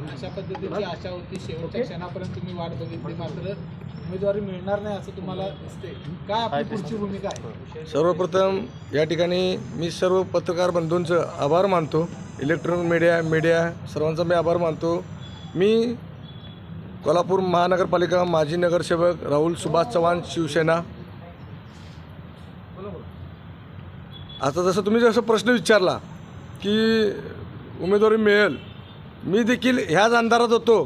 अशा पद्धतीची आशा होती. शेवटच्या क्षणापर्यंत तुम्ही वाट बघितली, मात्र उमेदवारी मिळणार नाही असं तुम्हाला दिसते. काय आपली पुढची भूमिका आहे? सर्वप्रथम या ठिकाणी मी सर्व पत्रकार बंधूंचं आभार मानतो. इलेक्ट्रॉनिक मीडिया सर्वांचा मी आभार मानतो. मी कोल्हापूर महानगरपालिका माजी नगरसेवक राहुल सुभाष चव्हाण, शिवसेना. आता जसं तुम्ही प्रश्न विचारला की उमेदवारी मिळेल, मी देखील ह्याच अंधारात होतो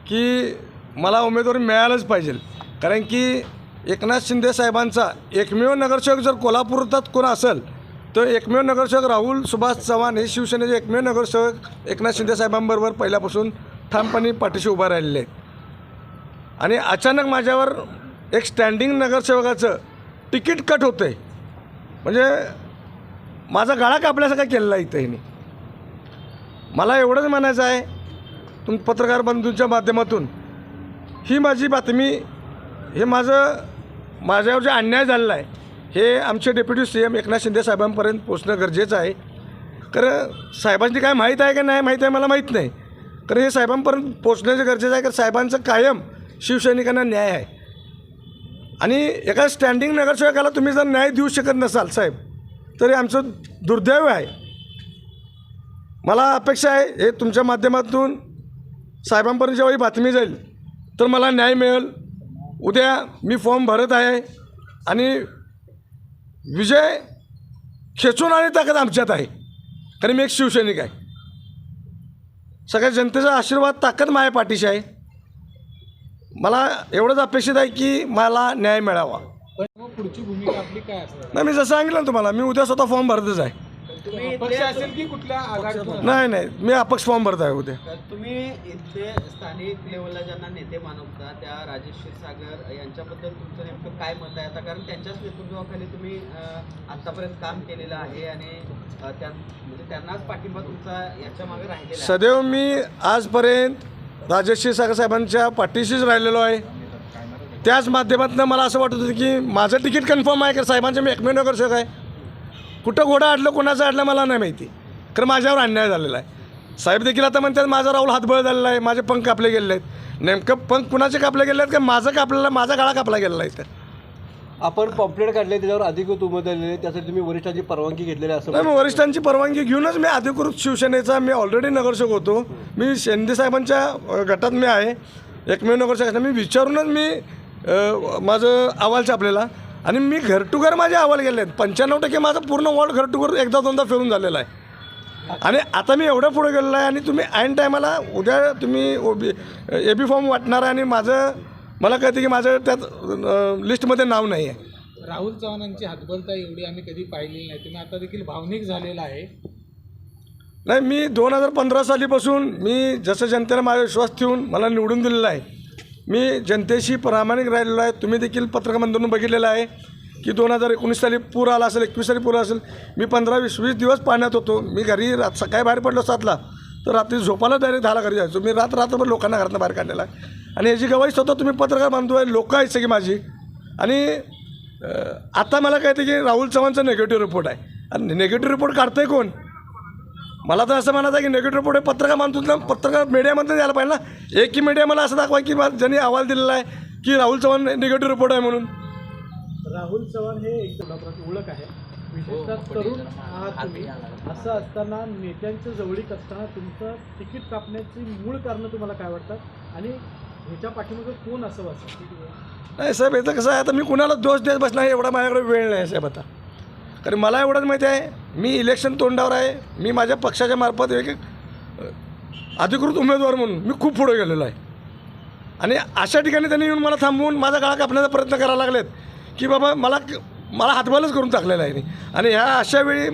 की मला उमेदवारी मिळायलाच पाहिजे. कारण की एकनाथ शिंदे साहेबांचा एकमेव नगरसेवक जर कोल्हापुरात कोण असेल तर एकमेव नगरसेवक राहुल सुभाष चव्हाण हे शिवसेनेचे एकमेव नगरसेवक एकनाथ शिंदे साहेबांबरोबर पहिल्यापासून ठामपणे पाठीशी उभा राहिलेले आहेत. आणि अचानक माझ्यावर एक स्टँडिंग नगरसेवकाचं तिकीट कट होतं आहे. म्हणजे माझा गळा कापल्यासारखा केलेला आहे इथं ह्यांनी. मला एवढंच म्हणायचं आहे पत्रकार बंधूंच्या माध्यमातून, ही माझी बातमी, हे माझ्यावर जे अन्याय झालेला आहे हे आमचे डेप्युटी CM एकनाथ शिंदे साहेबांपर्यंत पोचणं गरजेचं आहे. कारण साहेबांची काय माहीत आहे का नाही माहीत आहे मला माहीत नाही, कारण हे साहेबांपर्यंत पोचण्याचं गरजेचं आहे. कारण साहेबांचं कायम शिवसैनिकांना न्याय आहे. आणि एका स्टँडिंग नगरसेवकाला तुम्ही जर न्याय देऊ शकत नसाल साहेब, तरी आमचं दुर्दैव आहे. मला अपेक्षा आहे हे तुमच्या माध्यमातून साहेबांपर्यंत जेव्हा ही बातमी जाईल तर मला न्याय मिळेल. उद्या मी फॉर्म भरत आहे आणि विजय खेचून आणि ताकद आमच्यात आहे. कारण मी एक शिवसैनिक आहे. सगळ्या जनतेचा आशीर्वाद, ताकद माझ्या पाठीशी आहे. मला एवढंच अपेक्षित आहे की मला न्याय मिळावा. पण मग पुढची भूमिका आपली काय असणार? नाही, मी जसं सांगितलं ना तुम्हाला, मी उद्या स्वतः फॉर्म भरतच आहे. अपक्ष असेल की कुठल्या आघाडीतून? नाही, मी अपक्ष फॉर्म भरत आहे उद्या. तुम्ही इथले स्थानिक लेवलला ज्यांना नेते मानवता त्या राजेश क्षीरसागर यांच्याबद्दल तुमचं नेमकं काय मत आहे? आता कारण त्यांच्याच नेतृत्वाखाली तुम्ही आतापर्यंत काम केलेलं आहे आणि म्हणजे त्यांनाच पाठिंबा तुमचा याच्या मागे राहिलेला आहे. सदैव मी आजपर्यंत राजेश क्षीरसागर साहेबांच्या पाठीशीच राहिलेलो आहे. त्याच माध्यमातून मला असं वाटत होतं की माझं तिकीट कन्फर्म आहे, कारण साहेबांचे मी एकमेव नगरसेवक आहे. कुठं घोडा अडलं, कोणाचं अडलं मला नाही माहिती, कारण माझ्यावर अन्याय झालेला आहे. साहेब देखील आता म्हणतात माझा राहुल हातबळ झालेला आहे, माझे पंख कापले गेलेले आहेत. नेमकं पंख कुणाचे कापले गेले आहेत का माझं कापलेलं, माझा गळा कापला गेलेला आहे. तर आपण पॉम्पलेट काढले, त्याच्यावर अधिकृत उमेदवार दिले, त्यासाठी तुम्ही वरिष्ठांची परवानगी घेतलेली असं नाही, मग वरिष्ठांची परवानगी घेऊनच मी अधिकृत शिवसेनेचा मी ऑलरेडी नगरसेवक होतो. मी शिंदे साहेबांच्या गटात मी आहे, एकमेव नगरसेवक. मी विचारूनच मी माझं अहवाल छापलेला आणि मी घर टू घर माझे अहवाल गेले आहेत. 95% माझं पूर्ण वॉर्ड घर टू घर एकदा दोनदा फिरून झालेला आहे. आणि आता मी एवढं पुढे गेलेलो आहे आणि तुम्ही ऐन टायमाला उद्या तुम्ही AB फॉर्म वाटणार आहे आणि मला कळते की माझं त्यात लिस्टमध्ये नाव नाही आहे. राहुल चव्हाणांची हातबलता एवढी आम्ही कधी पाहिलेली नाही. तुम्ही आता देखील भावनिक झालेला आहे. नाही, मी 2015 सालीपासून मी जसं जनतेनं माझा विश्वास ठेवून मला निवडून दिलेला आहे. मी जनतेशी प्रामाणिक राहिलेलो आहे. तुम्ही देखील पत्रकार बंधूंनी बघितलेलं आहे की 2019 साली पूर आला असेल, 21 साली पूर असेल, मी 15-20 दिवस पाण्यात होतो. मी घरी सकाळी बाहेर पडलो 7ला तर रात्री झोपायला डायरेक्ट 10ला घरी जायचो. मी रात्रभर लोकांना घरातून बाहेर काढलेला आहे. आणि याची गवाही स्वतः तुम्ही पत्रकार बांधू आहे, लोक आहेत सगळी माझी. आणि आता मला कळते की राहुल चव्हाणचा निगेटिव्ह रिपोर्ट आहे. आणि निगेटिव्ह रिपोर्ट काढतं आहे कोण? मला तर असं म्हणायचं आहे की निगेटिव्ह रिपोर्ट हे पत्रकार मानतो ना, पत्रकार मीडियामध्ये द्यायला पाहिजे ना. एक की मीडिया मला असं दाखवा की ज्यांनी अहवाल दिलेला आहे की राहुल चव्हाण निगेटिव्ह रिपोर्ट आहे म्हणून. राहुल चव्हाण हे एक कोल्हापुरात ओळख आहे, विशेषतः तरुण आहात तुम्ही. असं असताना नेत्यांचं जवळीक असताना तुमचं तिकीट कापण्याची मूळ कारणं तुम्हाला काय वाटतात आणि ह्याच्या पाठीमागे कोण असावं असं? नाही साहेब, याचं कसं आहे, आता मी कुणाला दोष देत बसणार एवढा माझ्याकडे वेळ नाही साहेब आता. कारण मला एवढंच माहिती आहे मी इलेक्शन तोंडावर आहे. मी माझ्या पक्षाच्या मार्फत एक अधिकृत उमेदवार म्हणून मी खूप पुढे गेलेलो आहे. आणि अशा ठिकाणी त्यांनी येऊन मला थांबवून माझा गळा कापण्याचा प्रयत्न करायला लागलेत की बाबा मला हातबलच करून टाकलेला आहे. आणि ह्या अशा वेळी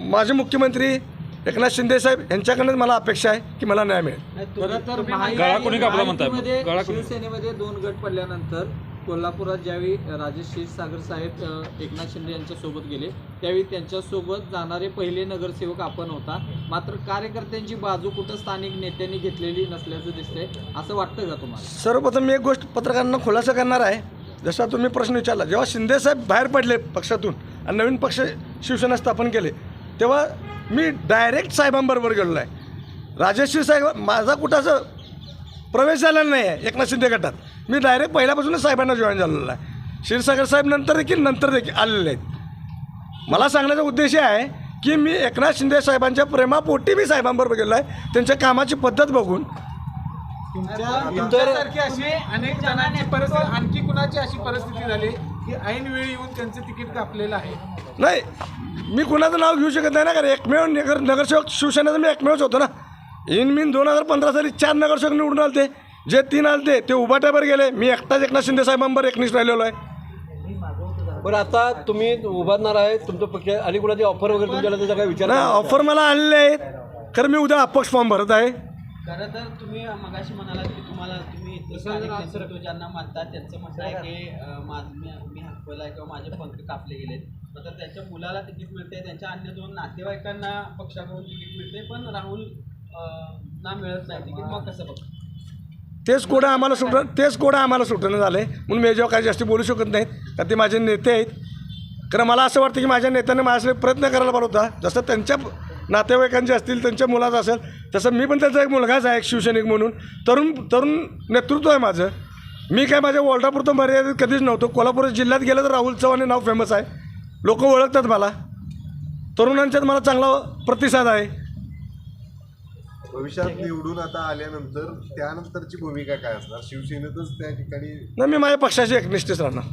माझे मुख्यमंत्री एकनाथ शिंदे साहेब यांच्याकडूनच मला अपेक्षा आहे की मला न्याय मिळेल. शिवसेनेमध्ये 2 गट पडल्यानंतर कोल्हापुरात ज्यावेळी राजेश क्षीरसागर साहेब एकनाथ शिंदे यांच्यासोबत गेले त्यावेळी त्यांच्यासोबत जाणारे पहिले नगरसेवक आपण होता. मात्र कार्यकर्त्यांची बाजू कुठं स्थानिक नेत्यांनी घेतलेली नसल्याचं दिसतंय, असं वाटतं का तुम्हाला? सर्वप्रथम मी एक गोष्ट पत्रकारांना खुलासा करणार आहे. जसा तुम्ही प्रश्न विचारला, जेव्हा शिंदे साहेब बाहेर पडले पक्षातून आणि नवीन पक्ष शिवसेना स्थापन केले तेव्हा मी डायरेक्ट साहेबांबरोबर गेलेलो आहे. राजेश क्षीरसागर माझा कुठं असं प्रवेश झालेला नाही आहे एकनाथ शिंदे गटात. मी डायरेक्ट पहिल्यापासूनच साहेबांना जॉईन झालेलो आहे. क्षीरसागर साहेब नंतर देखील आलेले आहेत. मला सांगण्याचा उद्देश आहे की मी एकनाथ शिंदे साहेबांच्या प्रेमापोटी मी साहेबांबरोबर गेलो आहे. त्यांच्या कामाची पद्धत बघून तुमच्यासारखी अशी अनेक जणांची परिस्थिती, आणखी कुणाची अशी परिस्थिती झाली की ऐन वेळी येऊन त्यांचं तिकीट कापलेलं आहे. नाही, मी कुणाचं नाव घेऊ शकत नाही ना, कारण एकमेव नगरसेवक शिवसेनेचा मी एकमेवच होतो ना. इन 2015 साली 4 नगरसेवक निवडून आले. जे 3 आले ते उभाट्यावर गेले. मी एकटाच एकनाथ शिंदे साहेबांबरोबर एकनिष्ठ राहिलेलो आहे. पण आता तुम्ही उभारणार आहे तुमचं पक्ष आणि कुणाची ऑफर वगैरे तुमच्याला त्याचा काय विचार नाही, ऑफर मला आलेले आहेत. खरं मी उद्या अपक्ष फॉर्म भरत आहे. खरं तर तुम्ही मगाशी म्हणालात की तुम्ही इथं स्थानिक नेतृत्व ज्यांना मानतात त्यांचं म्हणणं आहे की मी हकवला किंवा माझे पंख कापले गेलेत. तर त्यांच्या मुलाला तिकीट मिळते, त्यांच्या अन्य 2 नातेवाईकांना पक्षाकडून तिकीट मिळते, पण राहुल ना मिळत नाही तिकीट. मग कसं बघ तेच कोडं आम्हाला सुटणं झालं आहे. म्हणून मी याच्यावर काही जास्त बोलू शकत नाहीत, कारण ते माझे नेते आहेत. कारण मला असं वाटतं की माझ्या नेत्यांनी माझ्यासाठी प्रयत्न करायला पाहिजे होता. जसं त्यांच्या नातेवाईकांचे असतील, त्यांच्या मुलाचा असेल, तसं मी पण त्यांचा एक मुलगाच आहे, एक शिवसैनिक म्हणून. तरुण नेतृत्व आहे माझं. मी काय माझ्या वॉल्टापुरतं मर्यादित कधीच नव्हतो. कोल्हापूर जिल्ह्यात गेलं तर राहुल चव्हाण हे नाव फेमस आहे. लोक ओळखतात मला. तरुणांच्यात मला चांगला प्रतिसाद आहे. भविष्यात निवडून आता आल्यानंतर त्यानंतरची भूमिका काय असणार? शिवसेनेतच त्या ठिकाणी नाही, मी माझ्या पक्षाची एकनिष्ठच राहणार.